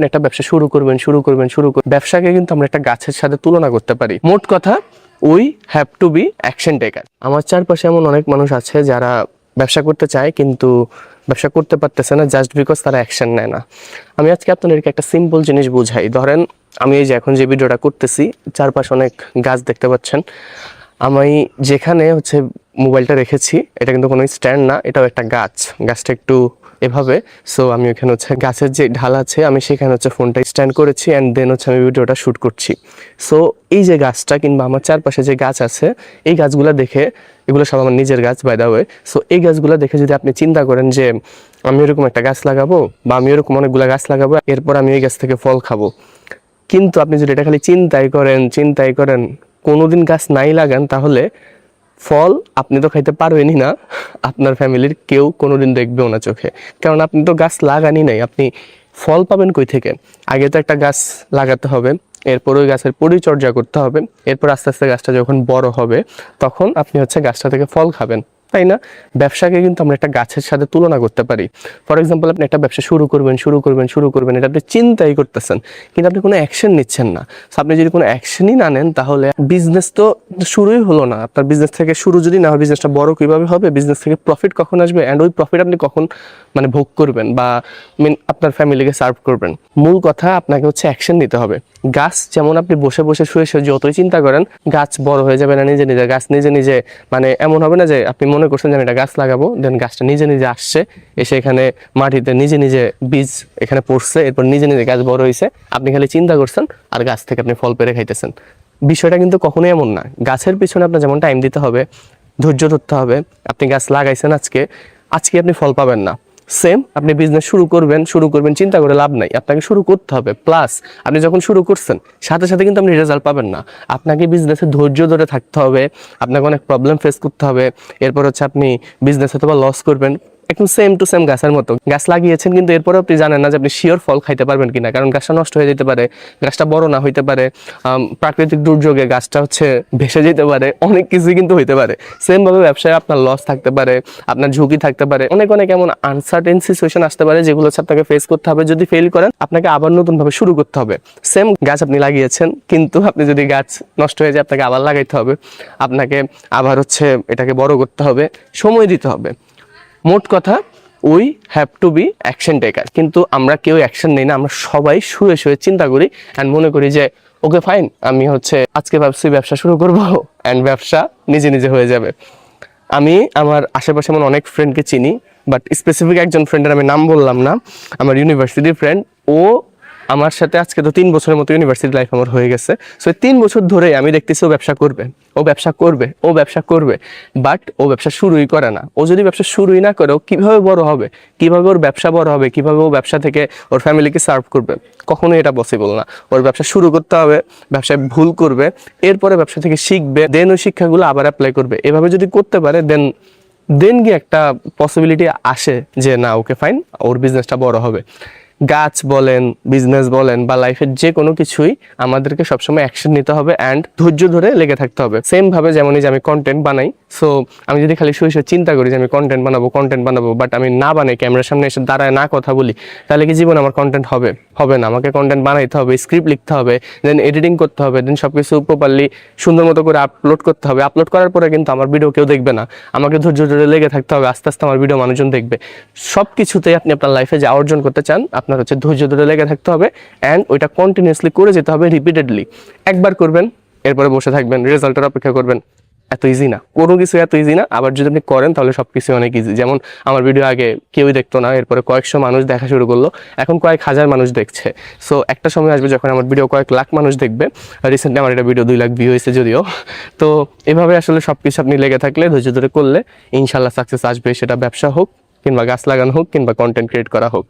একটা ব্যবসা শুরু করবেন ব্যবসাকে কিন্তু আমরা একটা গাছের সাথে তুলনা করতে পারি। মোট কথা, we have to be action taker. আমার চারপাশে এমন অনেক মানুষ আছে যারা ব্যবসা করতে চায় কিন্তু ব্যবসা করতে পারতেছে না জাস্ট বিকজ তারা অ্যাকশন নেয় না। আমি আজকে আপনাদেরকে একটা সিম্পল জিনিস বুঝাই। ধরেন আমি এই যে এখন যে ভিডিওটা করতেছি, চারপাশে অনেক গাছ দেখতে পাচ্ছেন। আমি যেখানে মোবাইলটা রেখেছি এটা কিন্তু কোনো স্ট্যান্ড না, এটাও একটা গাছটা একটু এভাবে। সো আমি ওখানে গাছের যে ঢাল আছে আমি সেখানে ফোনটা স্ট্যান্ড করেছি অ্যান্ড দেন আমি ভিডিওটা শ্যুট করছি। সো এই যে গাছটা কিংবা আমার চারপাশে যে গাছ আছে এই গাছগুলো দেখে, এগুলো সব আমার নিজের গাছ বাই দ্য ওয়ে। সো এই গাছগুলো দেখে যদি আপনি চিন্তা করেন যে আমি এরকম একটা গাছ লাগাবো বা আমি এরকম অনেকগুলো গাছ লাগাবো, এরপর আমি এই গাছ থেকে ফল খাবো, কিন্তু আপনি যদি এটা খালি চিন্তাই করেন কোনোদিন গাছ নাই লাগান, তাহলে ফল আপনি তো খাইতে পারবেনই না, আপনার ফ্যামিলির কেউ কোনোদিন দেখবেও না চোখে। কারণ আপনি তো গাছ লাগানই নাই, আপনি ফল পাবেন কই থেকে? আগে তো একটা গাছ লাগাতে হবে, এরপর ওই গাছের পরিচর্যা করতে হবে, এরপর আস্তে আস্তে গাছটা যখন বড় হবে তখন আপনি গাছটা থেকে ফল খাবেন, তাই না? ব্যবসাকে কিন্তু আমরা একটা গাছের সাথে তুলনা করতে পারি। ফর এক্সাম্পল, আপনি একটা ব্যবসা শুরু করবেন, এটা আপনি চিন্তাই করতেছেন কিন্তু আপনি কোনো অ্যাকশন নিচ্ছেন না। আপনি যদি কোনো অ্যাকশনই না নেন তাহলে বিজনেস তো শুরুই হলো না। আপনার বিজনেস থেকে শুরু যদি না হয়, বিজনেসটা বড় কিভাবে হবে? বিজনেস থেকে প্রফিট কখন আসবে অ্যান্ড ওই প্রফিট আপনি কখন ভোগ করবেন বা আপনার ফ্যামিলিকে সার্ভ করবেন? মূল কথা, আপনাকে অ্যাকশন নিতে হবে। গাছ যেমন আপনি বসে শুয়ে যতই চিন্তা করেন, গাছ বড় হয়ে যাবে না নিজে নিজে। গাছ নিজে নিজে এমন হবে না যে আপনি মনে করছেন যে আমি একটা গাছ লাগাবো, দেন গাছটা নিজে নিজে আসছে, এসে এখানে মাটিতে নিজে নিজে বীজ এখানে পড়ছে, এরপর নিজে নিজে গাছ বড় হয়েছে। আপনি খালি চিন্তা করছেন আর গাছ থেকে আপনি ফল পেরে খাইতেছেন। বিষয়টা কিন্তু কখনোই এমন না। গাছের পিছনে আপনার যেমন টাইম দিতে হবে, ধৈর্য ধরতে হবে। আপনি গাছ লাগাইছেন আজকে আপনি ফল পাবেন না। সেম, আপনি বিজনেস শুরু করবেন চিন্তা করে লাভ নাই, আপনাকে শুরু করতে হবে। প্লাস আপনি যখন শুরু করছেন সাথে সাথে কিন্তু আপনি রেজাল্ট পাবেন না। আপনাকে বিজনেসে ধৈর্য ধরে থাকতে হবে, আপনাকে অনেক প্রবলেম ফেস করতে হবে। এরপর আপনি বিজনেস হয়তো বা লস করবেন, একদম সেম টু সেম গাছের মতো। গাছ লাগিয়েছেন কিন্তু এরপরেও আপনি জানেন না যে আপনি শিওর ফল খাইতে পারবেন কিনা, কারণ গাছটা নষ্ট হয়ে যেতে পারে, গাছটা বড় না হইতে পারে, প্রাকৃতিক দুর্যোগে গাছটা ভেসে যেতে পারে, অনেক কিছুই কিন্তু হইতে পারে। সেম ভাবে ব্যবসায় আপনার লস থাকতে পারে, আপনার ঝুঁকি থাকতে পারে, অনেক এমন আনসার্টেন সিচুয়েশন আসতে পারে যেগুলো আপনাকে ফেস করতে হবে। যদি ফেল করেন আপনাকে আবার নতুন ভাবে শুরু করতে হবে। সেম গাছ আপনি লাগিয়েছেন কিন্তু আপনি যদি গাছ নষ্ট হয়ে যায় আপনাকে আবার লাগাইতে হবে, আপনাকে আবার এটাকে বড় করতে হবে, সময় দিতে হবে। মোট কথা, we have to be action taker. কিন্তু আমরা কেউ অ্যাকশন নেই না, আমরা সবাই শুয়ে চিন্তা করি অ্যান্ড মনে করি যে ওকে ফাইন, আমি আজকে ভাবছি ব্যবসা শুরু করবো অ্যান্ড ব্যবসা নিজে নিজে হয়ে যাবে। আমি আমার আশেপাশে এমন অনেক ফ্রেন্ডকে চিনি, বাট স্পেসিফিক একজন ফ্রেন্ডের আমি নাম বললাম না, আমার ইউনিভার্সিটির ফ্রেন্ড। ও আমার সাথে আজকে তো 3 বছরের মতো ইউনিভার্সিটি লাইফ আমার হয়ে গেছে। সো 3 বছর ধরে আমি দেখতেছি ও ব্যবসা করবে, বাট ও ব্যবসা শুরুই করে না। ও যদি ব্যবসা শুরুই না করে, ও কিভাবে বড় হবে? কিভাবে ওর ব্যবসা বড় হবে? কিভাবে ও ব্যবসা থেকে ওর ফ্যামিলিকে সার্ভ করবে? কখনোই এটা পসিবল না। ওর ব্যবসা শুরু করতে হবে, ব্যবসায় ভুল করবে, এরপরে ব্যবসা থেকে শিখবে, দেন ওই শিক্ষাগুলো আবার অ্যাপ্লাই করবে। এভাবে যদি করতে পারে দেন গিয়ে একটা পসিবিলিটি আসে যে না, ওকে ফাইন, ওর বিজনেসটা বড় হবে। গাছ বলেন, বিজনেস বলেন বা লাইফের যে কোনো কিছুই আমাদেরকে সবসময় অ্যাকশন নিতে হবে অ্যান্ড ধৈর্য ধরে লেগে থাকতে হবে। সেম ভাবে যেমন যে আমি কন্টেন্ট বানাই, সো আমি যদি খালি শুয়ে চিন্তা করি যে আমি কন্টেন্ট বানাবো, বাট আমি না বানাই, ক্যামেরার সামনে এসে দাঁড়ায় না কথা বলি, তাহলে কি জীবন আমার কন্টেন্ট হবে না? আমাকে কন্টেন্ট বানাইতে হবে, স্ক্রিপ্ট লিখতে হবে, দেন এডিটিং করতে হবে, দেন সবকিছু প্রপারলি সুন্দর মতো করে আপলোড করতে হবে। আপলোড করার পরে কিন্তু আমার ভিডিও কেউ দেখবে না, আমাকে ধৈর্য ধরে লেগে থাকতে হবে, আস্তে আস্তে আমার ভিডিও মানুষজন দেখবে। সব কিছুতেই আপনি আপনার লাইফে যা অর্জন করতে চান, আপনার ধৈর্য ধরে লেগে থাকতে হবে অ্যান্ড ওইটা কন্টিনিউয়াসলি করে যেতে হবে, রিপিটেডলি। একবার করবেন, এরপরে বসে থাকবেন, রেজাল্টের অপেক্ষা করবেন। এত ইজি না, কোনো কিছু এত ইজি না। আবার যদি আপনি করেন তাহলে সবকিছু অনেক ইজি। যেমন আমার ভিডিও আগে কেউই দেখতো না, এরপরে কয়েকশো মানুষ দেখা শুরু করলো, এখন কয়েক হাজার মানুষ দেখছে। সো একটা সময় আসবে যখন আমার ভিডিও কয়েক লাখ মানুষ দেখবে। রিসেন্টলি আমার এটা ভিডিও 2 লাখ ভিউ হয়েছে যদিও। তো এভাবে সবকিছু আপনি লেগে থাকলে, ধৈর্য ধরে করলে ইনশাল্লাহ সাকসেস আসবে। সেটা ব্যবসা হোক কিংবা গাছ লাগানো হোক কিংবা কন্টেন্ট ক্রিয়েট করা হোক।